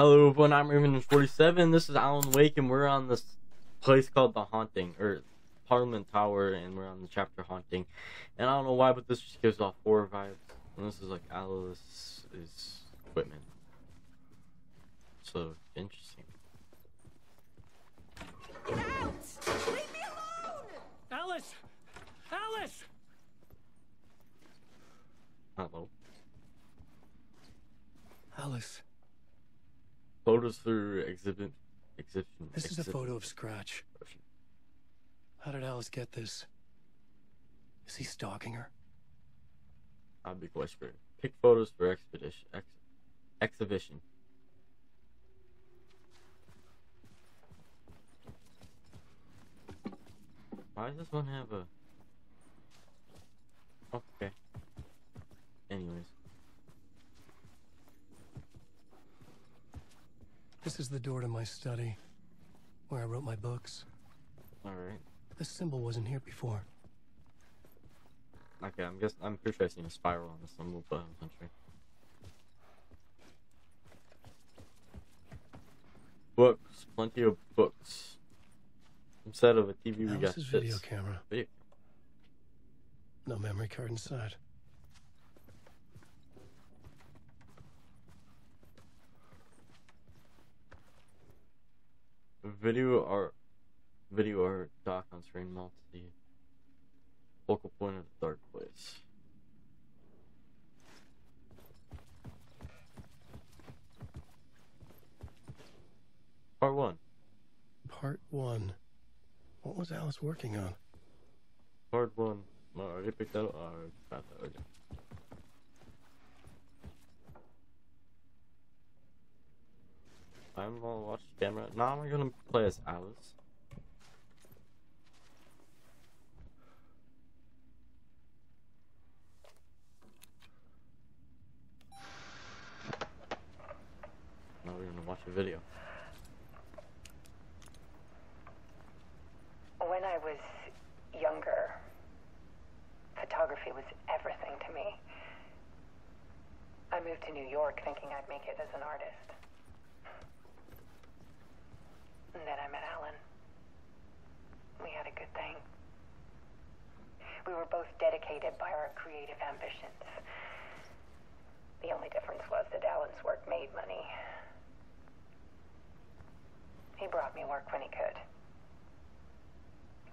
Hello everyone, I'm Raven47. This is Alan Wake, and we're on this place called The Haunting, or Parliament Tower, and we're on the chapter Haunting. And I don't know why, but this just gives off horror vibes. And this is like Alice's equipment. So, interesting. Get out! Leave me alone! Alice! Alice! Hello. Alice. Photos through exhibition. This is a photo of Scratch. How did Alice get this? Is he stalking her? I'd be quite great. Pick photos for exhibition. Why does this one have a... Okay. Anyways. This is the door to my study, where I wrote my books. Alright. This symbol wasn't here before. Okay, I'm pretty sure I've seen a spiral on this symbol, but I'm not sure. Books. Plenty of books. Instead of a TV, we got Alice's video camera. Video. No memory card inside. Video art dock on screen multi focal point of the dark place. Part 1. Part 1. What was Alice working on? Part 1. I already picked that up. Got that. Okay. I'm gonna watch the camera. Now I'm gonna play as Alice. Now we're gonna watch a video. When I was younger, photography was everything to me. I moved to New York thinking I'd make it as an artist. And then I met Alan. We had a good thing. We were both dedicated by our creative ambitions. The only difference was that Alan's work made money. He brought me work when he could.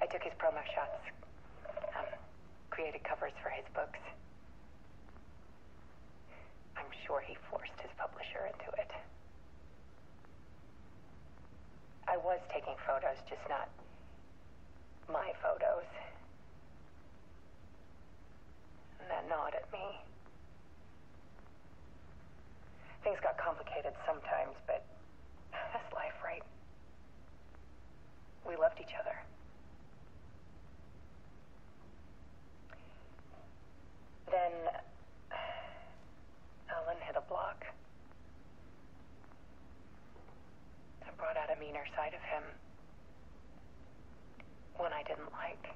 I took his promo shots, created covers for his books. I'm sure he forced his publisher into it. I was taking photos, just not my photos. And that gnawed at me. Things got complicated sometimes, but that's life, right? We loved each other. Then Alan hit a block. I brought out a meaner side of him. One I didn't like.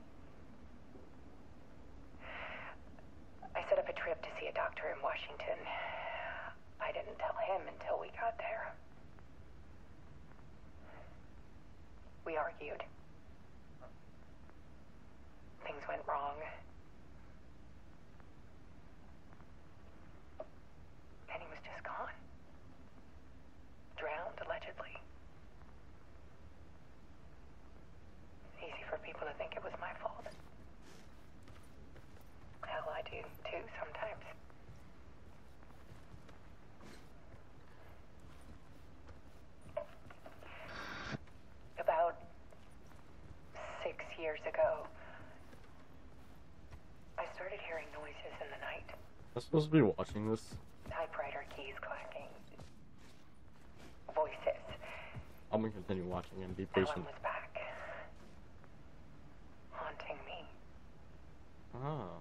I set up a trip to see a doctor in Washington. I didn't tell him until we got there. We argued. Things went wrong. And he was just gone. Drowned, allegedly. Easy for people to think it was my fault. Hell, I do too sometimes. About 6 years ago, I started hearing noises in the night. I'm supposed to be watching this. Typewriter keys clacking. Voices. I'm gonna continue watching and be Alan patient. was back. Haunting me. Ah.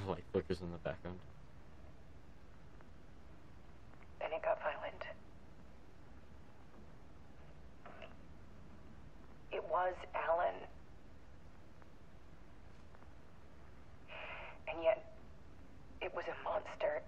Light flickers in the background. Then it got violent. It was Alan. And yet, it was a monster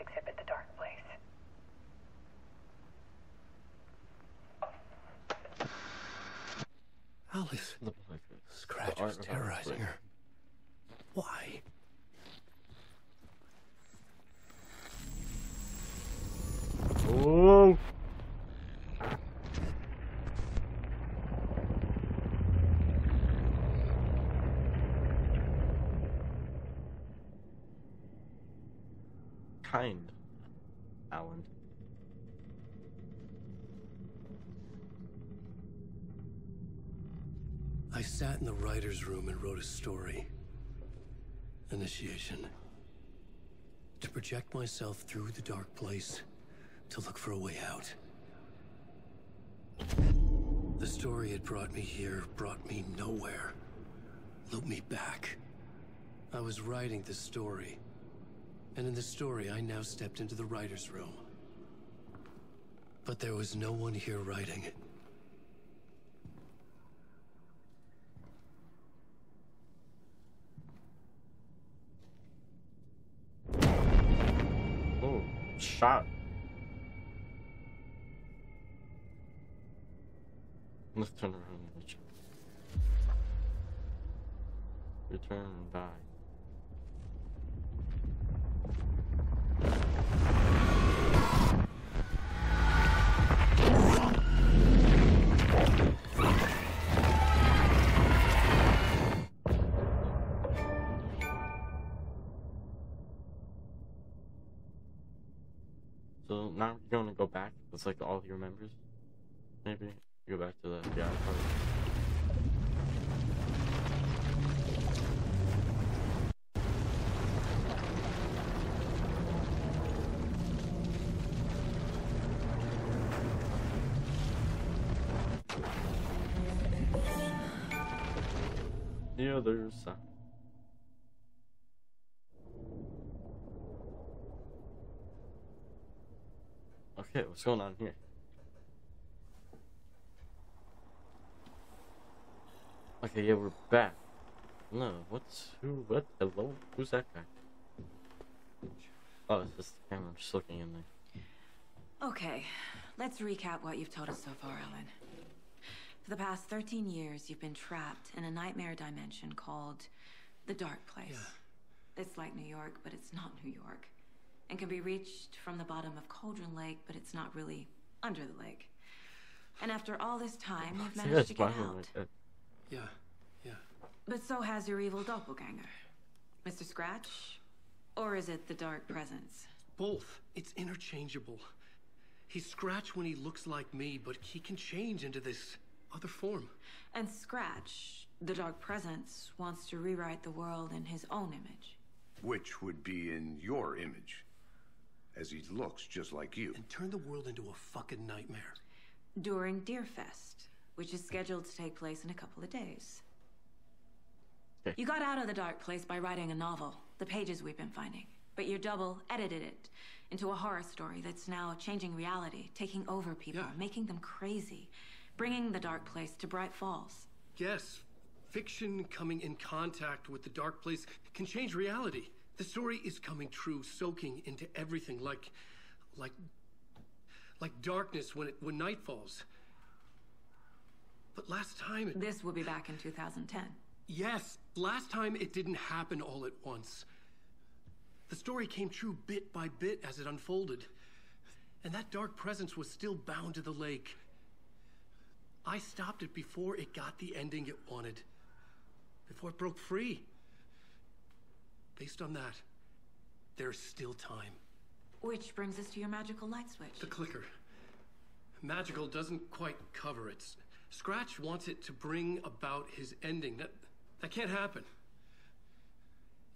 exhibit, The Dark Place. Alice. The place. Scratch The was art of terrorizing Alice. her. Why? Oh. Kind, Alan. I sat in the writer's room and wrote a story. Initiation. To project myself through the dark place, to look for a way out. The story had brought me here, brought me nowhere. Looped me back. I was writing the story. And in the story, I now stepped into the writer's room. But there was no one here writing. Oh, shot. Let's turn around and reach. Return and die. So now you're gonna go back. It's like all he remembers. Maybe go back to the FBI part. The other side. Okay, what's going on here? Okay, yeah, we're back. No, what? Hello? Who's that guy? Oh, it's just the camera. I'm just looking in there. Okay, let's recap what you've told us so far, Ellen. For the past 13 years, you've been trapped in a nightmare dimension called the Dark Place. Yeah. It's like New York, but it's not New York. And can be reached from the bottom of Cauldron Lake, but it's not really under the lake. And after all this time, you've managed to get out. Like that. Yeah. But so has your evil doppelganger. Mr. Scratch? Or is it the Dark Presence? Both. It's interchangeable. He's Scratch when he looks like me, but he can change into this other form. And Scratch, the Dark Presence, wants to rewrite the world in his own image. Which would be in your image, as he looks just like you. And turn the world into a fucking nightmare. During Deerfest, which is scheduled to take place in a couple of days. Okay. You got out of the Dark Place by writing a novel, the pages we've been finding. But your double edited it into a horror story that's now changing reality, taking over people, making them crazy, bringing the Dark Place to Bright Falls. Yes, fiction coming in contact with the dark place can change reality. The story is coming true, soaking into everything like darkness when night falls. But last time This will be back in 2010. Yes, last time it didn't happen all at once. The story came true bit by bit as it unfolded. And that dark presence was still bound to the lake. I stopped it before it got the ending it wanted. Before it broke free. Based on that, there's still time. Which brings us to your magical light switch. The clicker. Magical doesn't quite cover it. Scratch wants it to bring about his ending. That can't happen.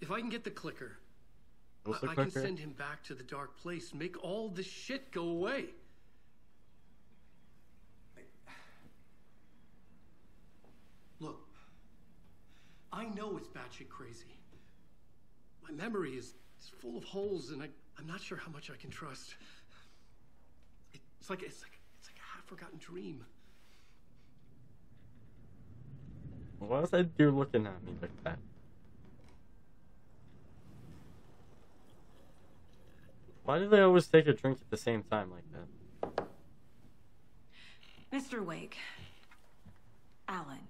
If I can get the clicker, I can send him back to the dark place, make all this shit go away. Look, I know it's batshit crazy. My memory is full of holes, and I'm not sure how much I can trust. It's like a half-forgotten dream. Why is that dude looking at me like that? Why do they always take a drink at the same time like that? Mr. Wake. Alan.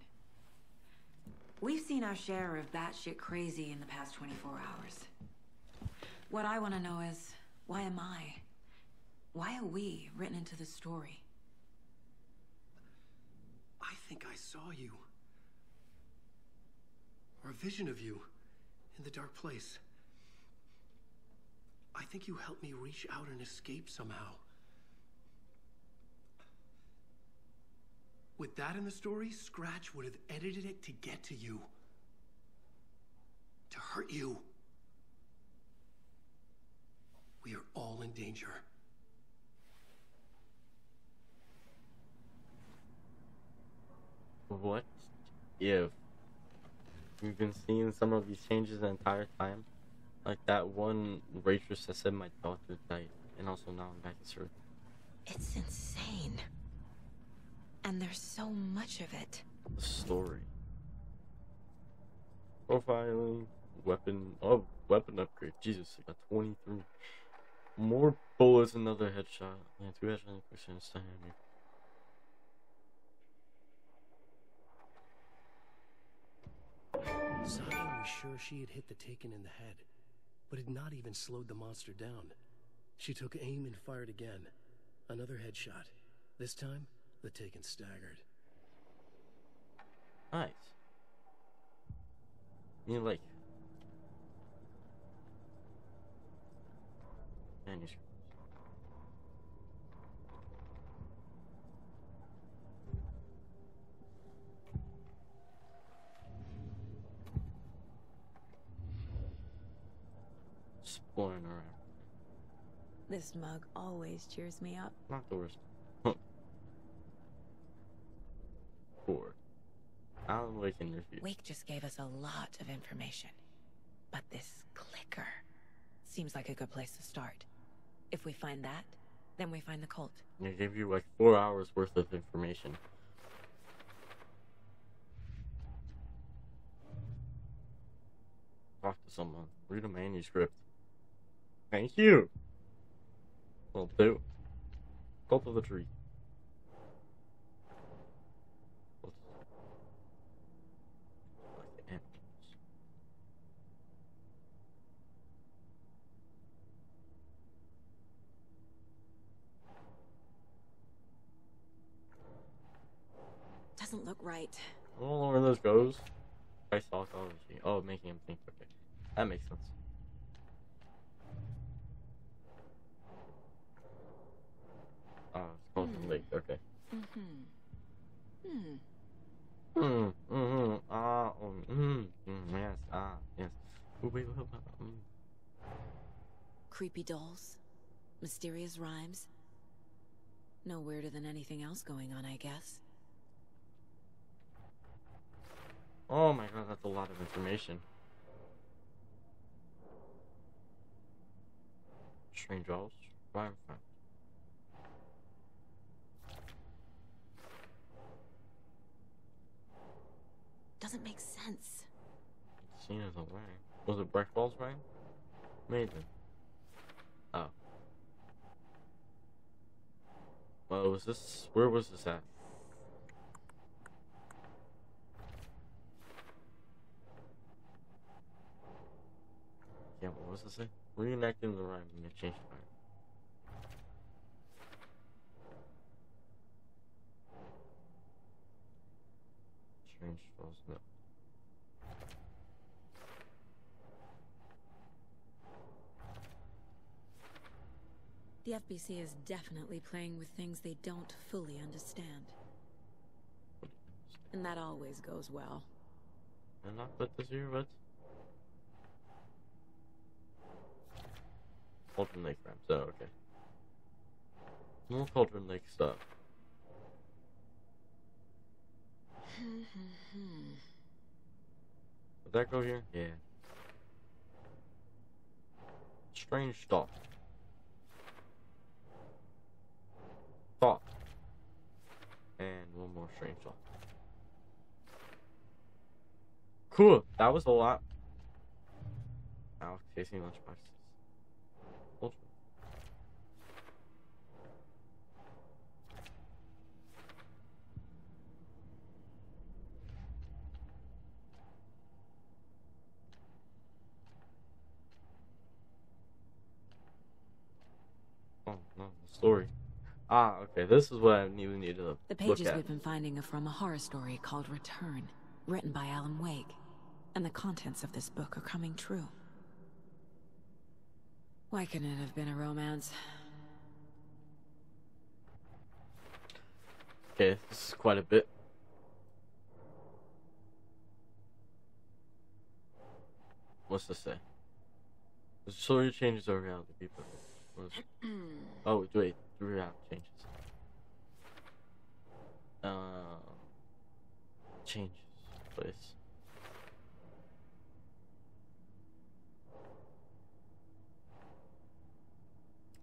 We've seen our share of batshit crazy in the past 24 hours. What I want to know is, why am I? Why are we written into the story? I think I saw you. Or a vision of you in the dark place. I think you helped me reach out and escape somehow. With that in the story, Scratch would have edited it to get to you. To hurt you. We are all in danger. What if we've been seeing some of these changes the entire time? Like that one waitress that said my daughter died, and also now I'm back in surgery. It's insane. And there's so much of it. The story. Profiling, weapon upgrade. Jesus, I got 23. More bullets, another headshot. Yeah, 2 headshots, % stamina. Saki was sure she had hit the Taken in the head, but had not even slowed the monster down. She took aim and fired again. Another headshot. This time, the Taken staggered. Nice. You like manuscript. Exploring around. This mug always cheers me up. Not the worst. 4. Alan Wake in review. Wake just gave us a lot of information. But this clicker seems like a good place to start. If we find that, then we find the cult. They gave you like 4 hours worth of information. Talk to someone. Read a manuscript. Thank you. Will do. Cult of the Tree. Doesn't look right. I don't know where this goes. I saw psychology. Oh, making him think. Okay. That makes sense. Oh, it's called the lake. Okay. Yes. Yes. Ooh, wait. Creepy dolls. Mysterious rhymes. No weirder than anything else going on, I guess. Oh my god, that's a lot of information. Strange owls. Fine. Doesn't make sense. Seen as a rang. Was it Breakfall's rang? Maybe. Oh. Well, was this? Where was this at? Yeah, what was this? Reenacting the rhyme and change fire. Strange falls, no. The FBC is definitely playing with things they don't fully understand. And that always goes well. And not put this here, but Cauldron Lake ramps. Oh, okay. More Cauldron Lake stuff. Would that go here? Yeah. Strange stuff. Thought. And one more strange thought. Cool. That was a lot. Now chasing lunchboxes. Ultra. Oh no, the story. Ah, okay. This is what I need to The look pages at. we've been finding are from a horror story called Return, written by Alan Wake. And the contents of this book are coming true. Why couldn't it have been a romance? Okay, this is quite a bit. What's this say? The story changes our reality, people. What is it? Oh, wait, the reality changes. Changes place.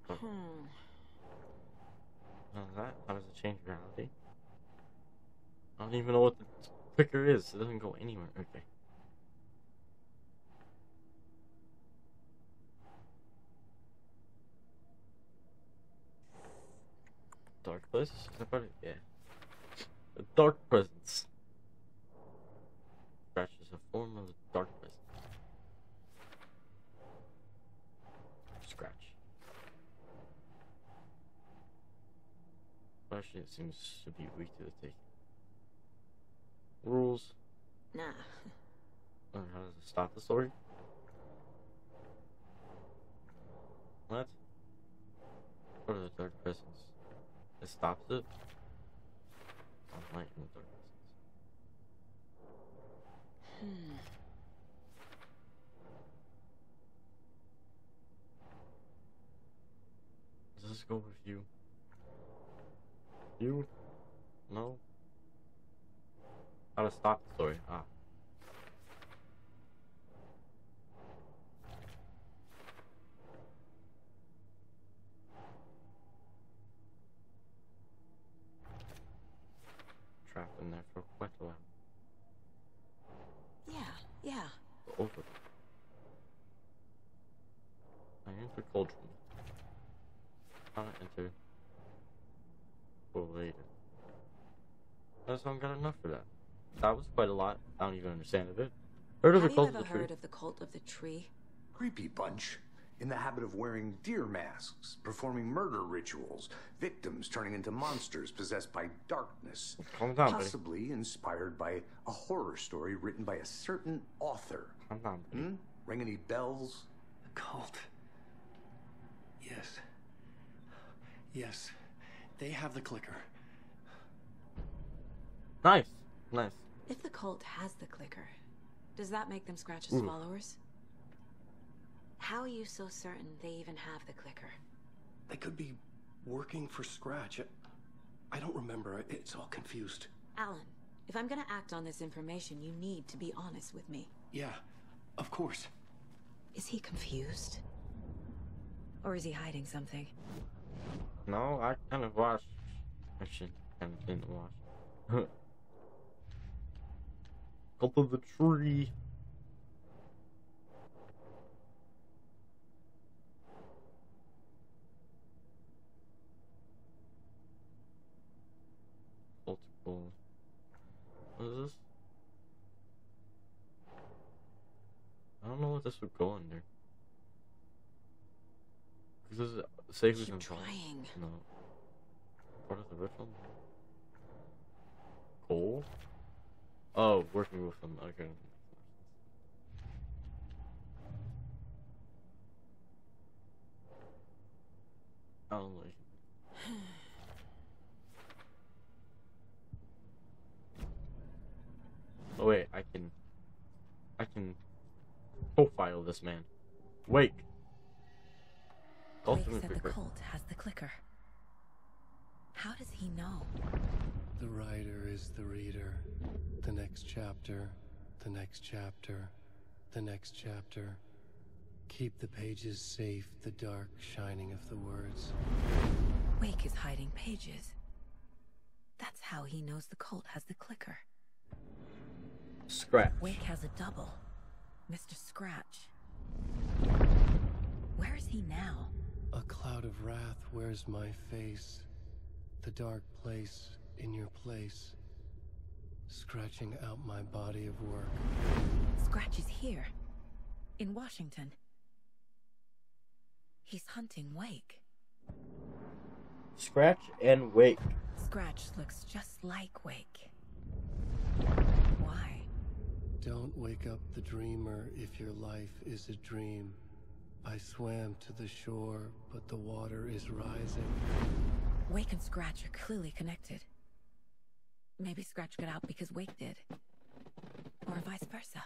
Oh. How does it change reality? I don't even know what the clicker is. It doesn't go anywhere. Okay. Dark place? Is that part of it? Yeah. The dark presence. Scratch is a form of the dark presence. Scratch. Actually, it seems to be weak to the taking. Rules. Nah. How does it stop the story? What? What are the dark presence? It stops it? Oh, light in the dark presence. Does this go with you? You? No? How to stop the story? Ah. Trapped in there for quite a while. Yeah. Over. I enter cauldron. How to enter. For later. I just don't got enough for that. That was quite a lot. I don't even understand a bit. Heard of the Have you cult of ever the tree? heard of the cult of the tree? Creepy bunch. In the habit of wearing deer masks, performing murder rituals, victims turning into monsters possessed by darkness. Calm down, buddy. Possibly inspired by a horror story written by a certain author. Calm down, buddy. Ring any bells? The cult. Yes. Yes. They have the clicker. Nice. Nice. If the cult has the clicker, does that make them Scratch's followers? How are you so certain they even have the clicker? They could be working for Scratch. I don't remember. It's all confused. Alan, if I'm gonna act on this information, you need to be honest with me. Yeah, of course. Is he confused? Or is he hiding something? No, I kind of watched. Actually, kind of didn't watch. Cult of the tree. Multiple. What is this? I don't know what this would go under. Because this is say who's Keep involved. trying. No. Part of the ritual? Coal? Oh, working with them. Okay. I don't like it. Oh wait, I can profile this man. Wake. Wake Ultimate said the Creeper. cult has the clicker. How does he know? The writer is the reader. The next chapter, the next chapter, the next chapter. Keep the pages safe, the dark shining of the words. Wake is hiding pages. That's how he knows the cult has the clicker. Scratch. Wake has a double. Mr. Scratch. Where is he now? A cloud of wrath wears my face. The dark place in your place. Scratching out my body of work. Scratch is here. In Washington. He's hunting Wake. Scratch and Wake. Scratch looks just like Wake. Why? Don't wake up the dreamer if your life is a dream. I swam to the shore, but the water is rising. Wake and Scratch are clearly connected. Maybe Scratch got out because Wake did. Or vice versa.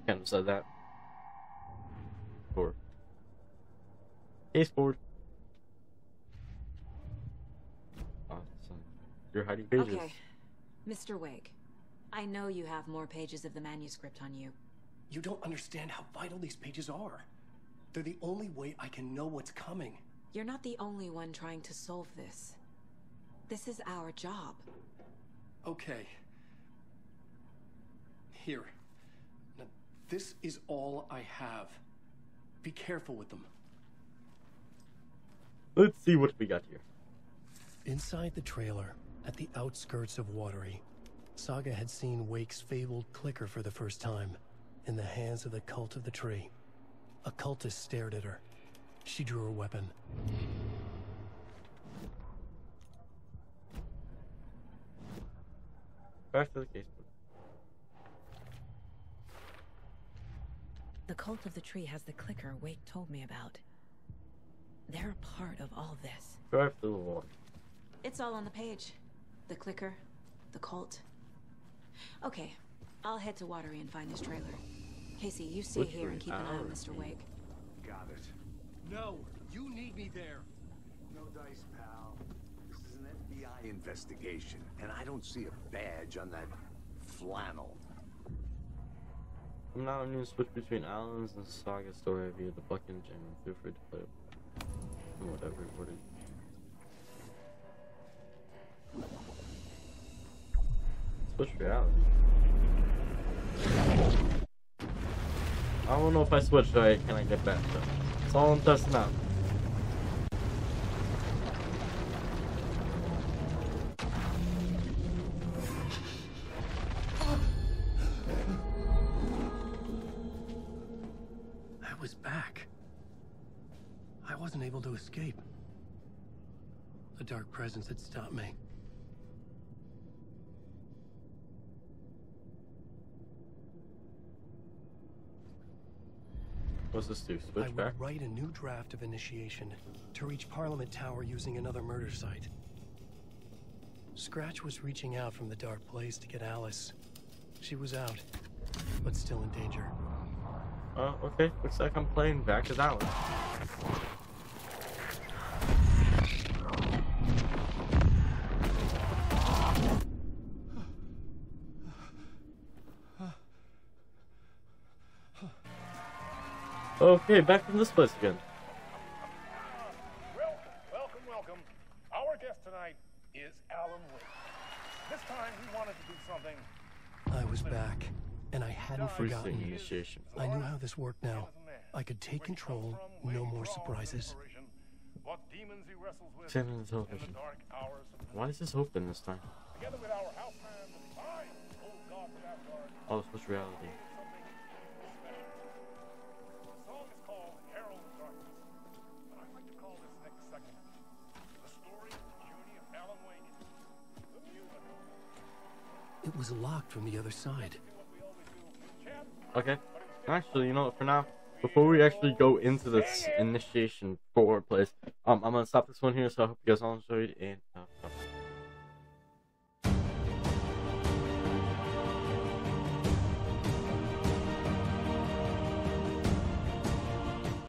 Kind of said that. Or case board. Awesome. You're hiding pages. Okay, Mr. Wake. I know you have more pages of the manuscript on you. You don't understand how vital these pages are. They're the only way I can know what's coming. You're not the only one trying to solve this. This is our job. Okay. Here. Now, this is all I have. Be careful with them. Let's see what we got here. Inside the trailer, at the outskirts of Watery, Saga had seen Wake's fabled clicker for the first time, in the hands of the Cult of the Tree. A cultist stared at her. She drew her weapon. Back to the case book. The Cult of the Tree has the clicker Wake told me about. They're a part of all this. Drive through the wall. It's all on the page. The clicker, the cult. Okay, I'll head to Watery and find this trailer. Casey, you stay here and keep an eye on Mr. Wake. Got it. No, you need me there. No dice, pal. This is an FBI investigation, and I don't see a badge on that flannel. I'm now going to switch between Alan's and Saga's story via the Buck and Jim. Feel free to play whatever order. Switch reality. I don't know if I switch right, can I get back though? That's all I'm testing out. I was back. I wasn't able to escape. A dark presence had stopped me. What's this do? I Switch would back? write a new draft of initiation to reach Parliament Tower using another murder site. Scratch was reaching out from the dark place to get Alice. She was out, but still in danger. Oh, okay. Looks like I'm playing back as Alan. Okay, back from this place again. Welcome, welcome. Our guest tonight is Alan Wake. This time he wanted to do something. I was back, and I hadn't Freezing forgotten. initiation. I knew how this worked now. I could take control, no more surprises. What demons he wrestles with Turn on the in the television. dark hours of the Why is this open this time? Together with our houseman, the divine old gods of Asgard, Oh, switch reality. something special. The song is called Herald of Darkness, but I'd like to call this next segment the story and journey of Alan Wake, the music. It was locked from the other side. Okay. Actually, you know what, for now, before we actually go into this initiation 4 place, I'm gonna stop this one here, so I hope you guys all enjoyed, and